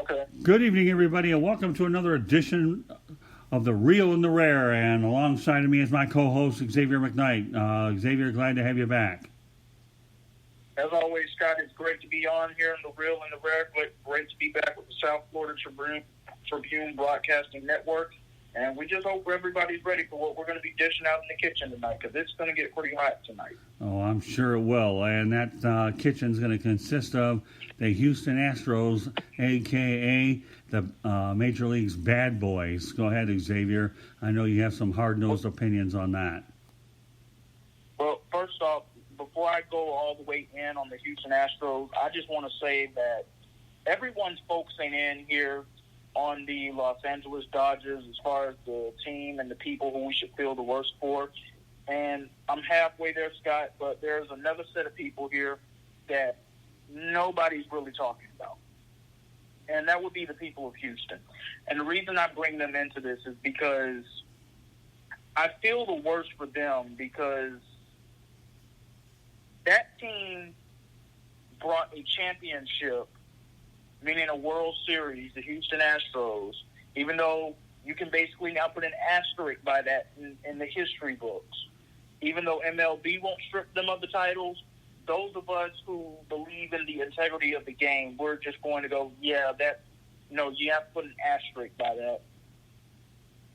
Okay. Good evening, everybody, and welcome to another edition of The Real and the Rare. And alongside of me is my co-host, Xavier McKnight. Xavier, glad to have you back. As always, Scott, it's great to be on here in The Real and the Rare. Great to be back with the South Florida Tribune Broadcasting Network. And we just hope everybody's ready for what we're going to be dishing out in the kitchen tonight, because it's going to get pretty hot tonight. Oh, I'm sure it will. And that kitchen's going to consist of the Houston Astros, a.k.a. the Major League's bad boys. Go ahead, Xavier. I know you have some hard-nosed opinions on that. Well, first off, before I go all the way in on the Houston Astros, I just want to say that everyone's focusing in here on the Los Angeles Dodgers as far as the team and the people who we should feel the worst for. And I'm halfway there, Scott, but there's another set of people here that nobody's really talking about. And that would be the people of Houston. And the reason I bring them into this is because I feel the worst for them, because that team brought a championship, meaning a World Series, the Houston Astros, even though you can basically now put an asterisk by that in the history books. Even though MLB won't strip them of the titles, those of us who believe in the integrity of the game, we're just going to go, you have to put an asterisk by that.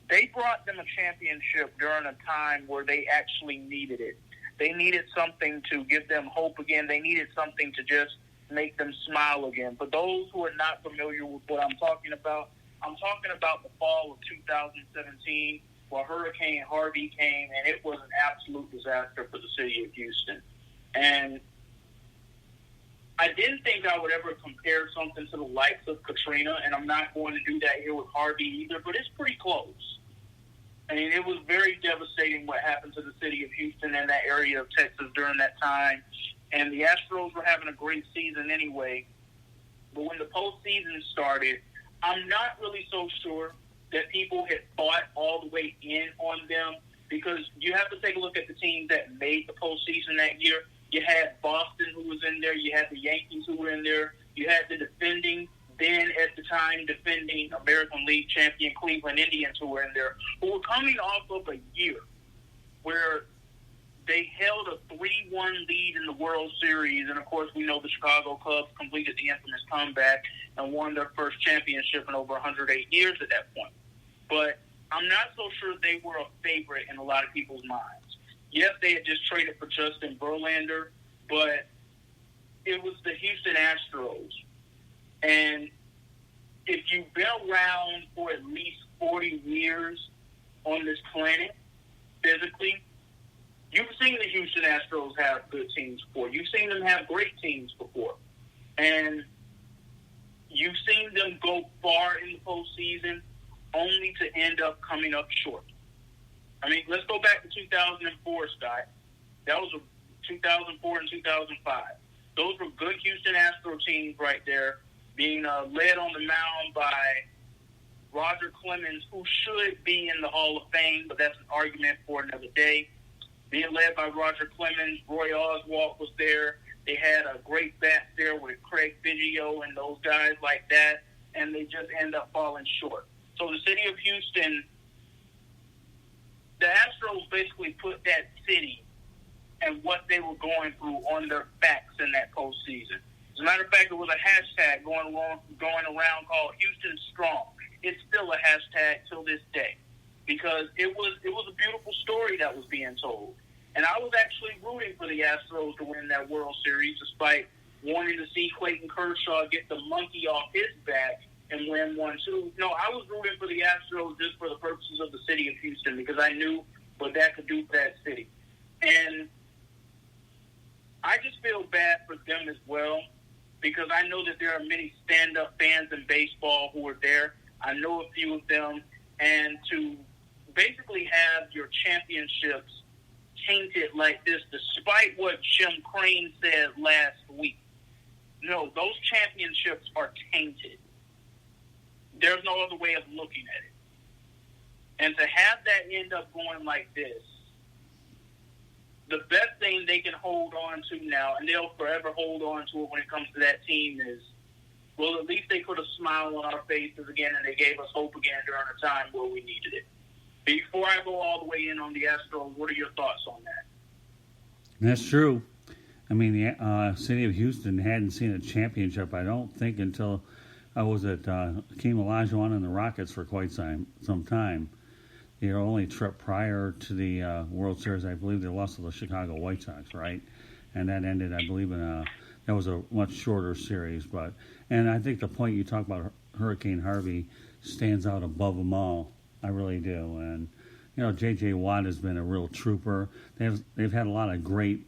They brought them a championship during a time where they actually needed it. They needed something to give them hope again. They needed something to just make them smile again. For those who are not familiar with what I'm talking about the fall of 2017, where Hurricane Harvey came, and it was an absolute disaster for the city of Houston. And I didn't think I would ever compare something to the likes of Katrina, and I'm not going to do that here with Harvey either, but it's pretty close. I mean, it was very devastating what happened to the city of Houston and that area of Texas during that time. And the Astros were having a great season anyway. But when the postseason started, I'm not really so sure that people had bought all the way in on them, because you have to take a look at the teams that made the postseason that year. You had Boston, who was in there. You had the Yankees, who were in there. You had the defending American League champion Cleveland Indians, who were in there, who were coming off of a year where they held a 3-1 lead in the World Series. And, of course, we know the Chicago Cubs completed the infamous comeback and won their first championship in over 108 years at that point. But I'm not so sure they were a favorite in a lot of people's minds. Yes, they had just traded for Justin Verlander, but it was the Houston Astros. And if you've been around for at least 40 years on this planet, physically, you've seen the Houston Astros have good teams before. You've seen them have great teams before. And you've seen them go far in the postseason only to end up coming up short. I mean, let's go back to 2004, Scott. That was 2004 and 2005. Those were good Houston Astros teams right there, being led on the mound by Roger Clemens, who should be in the Hall of Fame, but that's an argument for another day. Being led by Roger Clemens, Roy Oswalt was there. They had a great bat there with Craig Biggio and those guys like that, and they just end up falling short. So the city of Houston, the Astros basically put that city and what they were going through on their backs in that postseason. As a matter of fact, there was a hashtag going around called Houston Strong. It's still a hashtag till this day, because it was a beautiful story that was being told. And I was actually rooting for the Astros to win that World Series, despite wanting to see Clayton Kershaw get the monkey off his back and win one, too. No, I was rooting for the Astros just for the purposes of the city of Houston, because I knew what that could do for that city. And I just feel bad for them as well, because I know that there are many stand-up fans in baseball who are there. I know a few of them. And to basically have your championships tainted like this, despite what Jim Crane said last week. No, those championships are tainted. There's no other way of looking at it. And to have that end up going like this, the best thing they can hold on to now, and they'll forever hold on to it when it comes to that team, is well, at least they put a smile on our faces again, and they gave us hope again during a time where we needed it. Before I go all the way in on the Astros, what are your thoughts on that? That's true. I mean, the city of Houston hadn't seen a championship, I don't think, until I was at Hakeem Olajuwon and the Rockets for quite some time. Their only trip prior to the World Series, I believe they lost to the Chicago White Sox, right? And that ended, I believe, that was a much shorter series. And I think the point you talk about, Hurricane Harvey, stands out above them all. I really do. And, J.J. Watt has been a real trooper. They've had a lot of great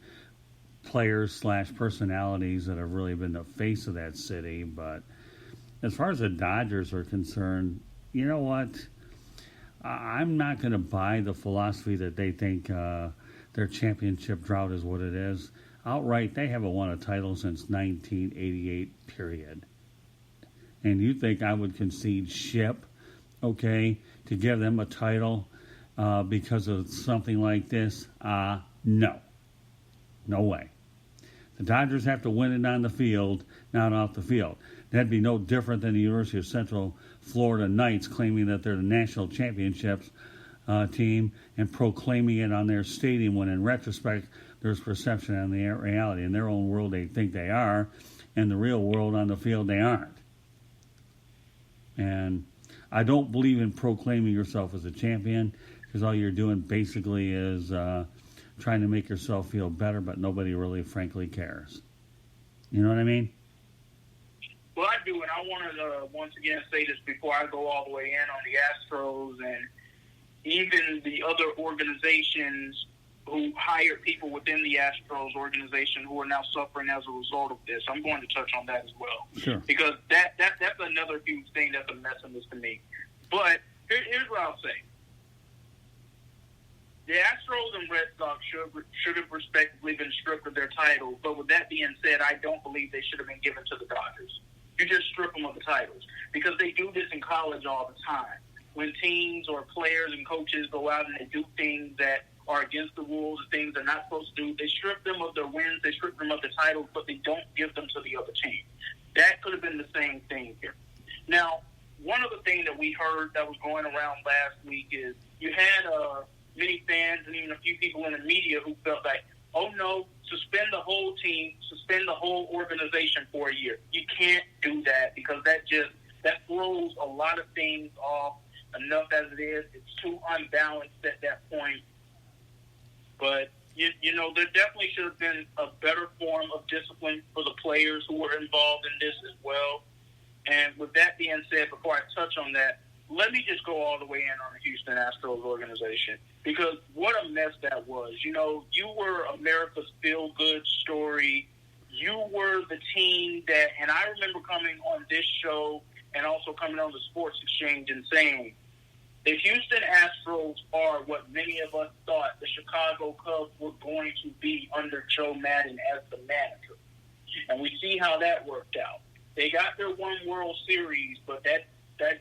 players / personalities that have really been the face of that city. But as far as the Dodgers are concerned, you know what? I'm not going to buy the philosophy that they think their championship drought is what it is. Outright, they haven't won a title since 1988, period. And you think I would concede ship, okay, to give them a title because of something like this? No. No way. The Dodgers have to win it on the field, not off the field. That'd be no different than the University of Central Florida Knights claiming that they're the national championships team and proclaiming it on their stadium when in retrospect there's perception and the reality. In their own world they think they are, and the real world on the field they aren't. And I don't believe in proclaiming yourself as a champion because all you're doing basically is trying to make yourself feel better, but nobody really frankly cares. You know what I mean? Well, I do, and I wanted to once again say this before I go all the way in on the Astros and even the other organizations who hired people within the Astros organization who are now suffering as a result of this. I'm going to touch on that as well. Sure. Because that's another huge thing that's a mess of this to me. But here's what I'll say. The Astros and Red Sox should have respectively been stripped of their titles, but with that being said, I don't believe they should have been given to the Dodgers. You just strip them of the titles because they do this in college all the time. When teams or players and coaches go out and they do things that are against the rules, things they're not supposed to do, they strip them of their wins, they strip them of the titles, but they don't give them to the other team. That could have been the same thing here. Now, one of the things that we heard that was going around last week is you had many fans and even a few people in the media who felt like, oh no, suspend the whole team, suspend the whole organization for a year. You can't do that because that throws a lot of things off enough as it is. It's too unbalanced at that point. But, there definitely should have been a better form of discipline for the players who were involved in this as well. And with that being said, before I touch on that, let me just go all the way in on the Houston Astros organization because what a mess that was. You were America's feel-good story. You were the team that, and I remember coming on this show and also coming on the Sports Exchange and saying, the Houston Astros are what many of us thought the Chicago Cubs were going to be under Joe Madden as the manager. And we see how that worked out. They got their one World Series, but that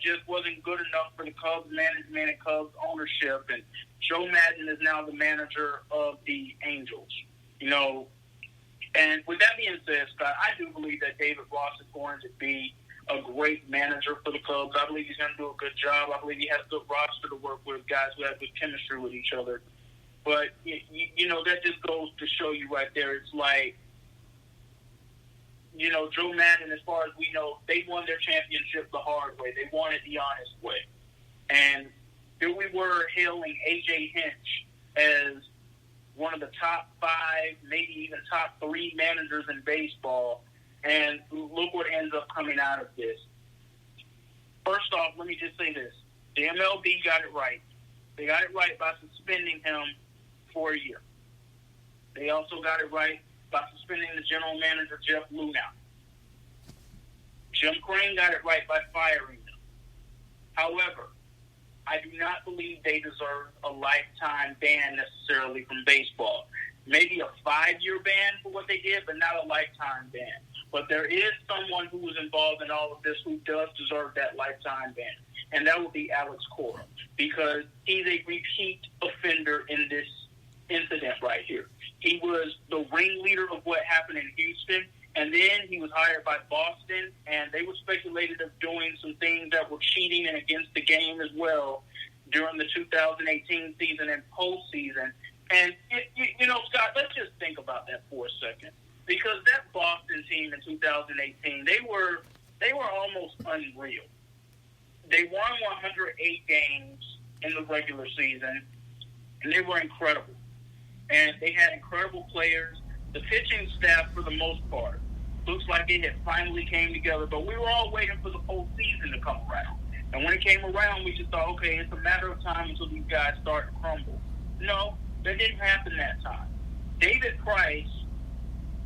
just wasn't good enough for the Cubs management and Cubs ownership. And Joe Madden is now the manager of the Angels. And with that being said, Scott, I do believe that David Ross is going to be a great manager for the Cubs. I believe he's going to do a good job. I believe he has a good roster to work with, guys who have good chemistry with each other. But, that just goes to show you right there. It's like, Joe Madden, as far as we know, they won their championship the hard way. They won it the honest way. And here we were hailing A.J. Hinch as one of the top 5, maybe even top 3 managers in baseball. And look what ends up coming out of this. First off, let me just say this. The MLB got it right. They got it right by suspending him for a year. They also got it right by suspending the general manager, Jeff Luhnow. Jim Crane got it right by firing them. However, I do not believe they deserve a lifetime ban necessarily from baseball. Maybe a 5-year ban for what they did, but not a lifetime ban. But there is someone who was involved in all of this who does deserve that lifetime ban, and that would be Alex Cora, because he's a repeat offender in this incident right here. He was the ringleader of what happened in Houston, And then he was hired by Boston, and they were speculated of doing some things that were cheating and against the game as well during the 2018 season and postseason. And, Scott, let's just think about that for a second. Because that Boston team in 2018, they were almost unreal. They won 108 games in the regular season, and they were incredible. And they had incredible players. The pitching staff, for the most part, looks like it had finally came together, but we were all waiting for the postseason to come around. And when it came around, we just thought, okay, it's a matter of time until these guys start to crumble. No, that didn't happen that time. David Price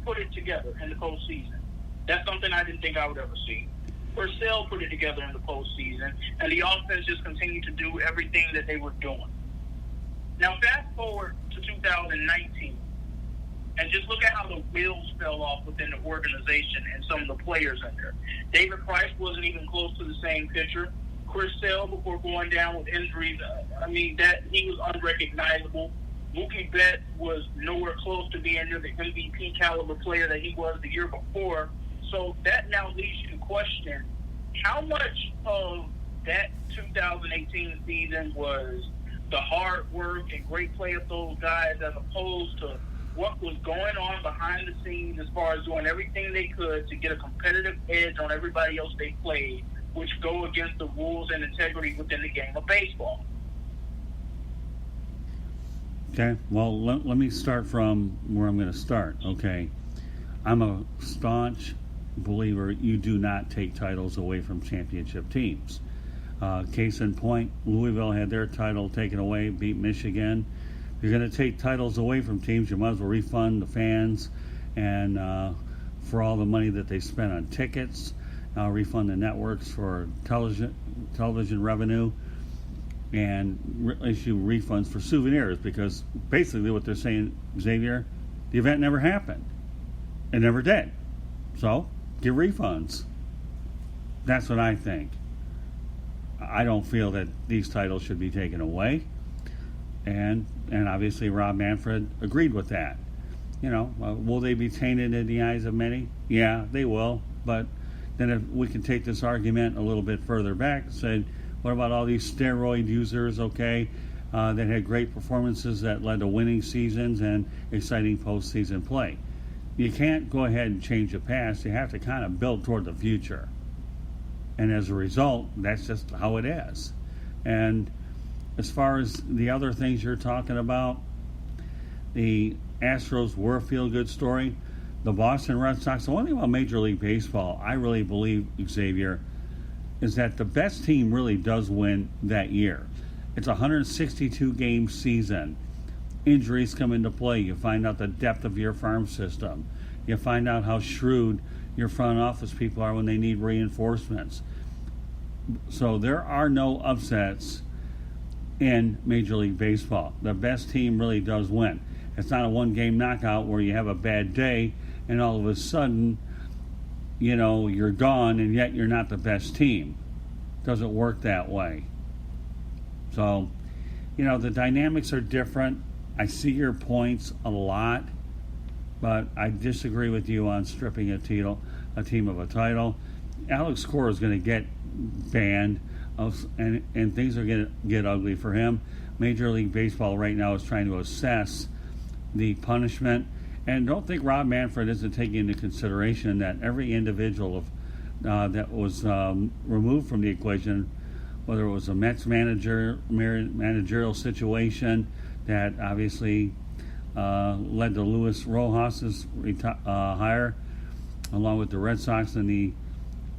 put it together in the postseason. That's something I didn't think I would ever see. Purcell put it together in the postseason, and the offense just continued to do everything that they were doing. Now, fast forward to 2019, and just look at how the wheels fell off within the organization and some of the players in there. David Price wasn't even close to the same pitcher. Chris Sale, before going down with injuries, he was unrecognizable. Mookie Betts was nowhere close to being near the MVP caliber player that he was the year before. So that now leads you to question how much of that 2018 season was the hard work and great play of those guys as opposed to what was going on behind the scenes as far as doing everything they could to get a competitive edge on everybody else they played, which go against the rules and integrity within the game of baseball. Okay, well, let me start from where I'm going to start, okay? I'm a staunch believer you do not take titles away from championship teams. Case in point, Louisville had their title taken away, beat Michigan. If you're going to take titles away from teams, you might as well refund the fans and for all the money that they spent on tickets, refund the networks for television revenue, and issue refunds for souvenirs, because basically what they're saying, Xavier, the event never happened. It never did. So, give refunds. That's what I think. I don't feel that these titles should be taken away. And obviously Rob Manfred agreed with that. Will they be tainted in the eyes of many? Yeah, they will. But then if we can take this argument a little bit further back and say, what about all these steroid users, that had great performances that led to winning seasons and exciting postseason play? You can't go ahead and change the past. You have to kind of build toward the future. And as a result, that's just how it is. And as far as the other things you're talking about, the Astros were a feel-good story. The Boston Red Sox, the one thing about Major League Baseball, I really believe, Xavier, is that the best team really does win that year. It's a 162-game season. Injuries come into play. You find out the depth of your farm system. You find out how shrewd your front office people are when they need reinforcements. So there are no upsets in Major League Baseball. The best team really does win. It's not a one-game knockout where you have a bad day and all of a sudden, you're gone and yet you're not the best team. It doesn't work that way. So, the dynamics are different. I see your points a lot, but I disagree with you on stripping a team of a title. Alex Cora is going to get banned, and things are going to get ugly for him. Major League Baseball right now is trying to assess the punishment. And don't think Rob Manfred isn't taking into consideration that every individual that was removed from the equation, whether it was a Mets managerial situation that obviously led to Luis Rojas's hire, along with the Red Sox and the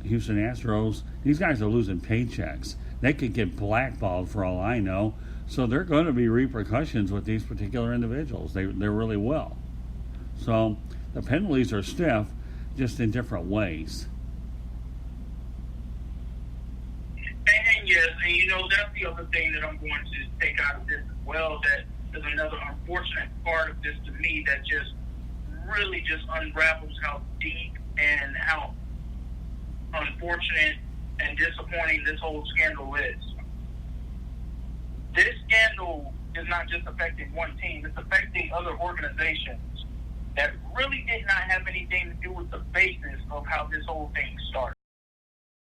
Houston Astros. These guys are losing paychecks. They could get blackballed for all I know. So there are going to be repercussions with these particular individuals. They really will. So the penalties are stiff, just in different ways. And yes, and that's the other thing that I'm going to take out of this as well, that is another unfortunate part of this to me that just really just unravels how deep and how unfortunate and disappointing this whole scandal is. This scandal is not just affecting one team, it's affecting other organizations that really did not have anything to do with the basis of how this whole thing started.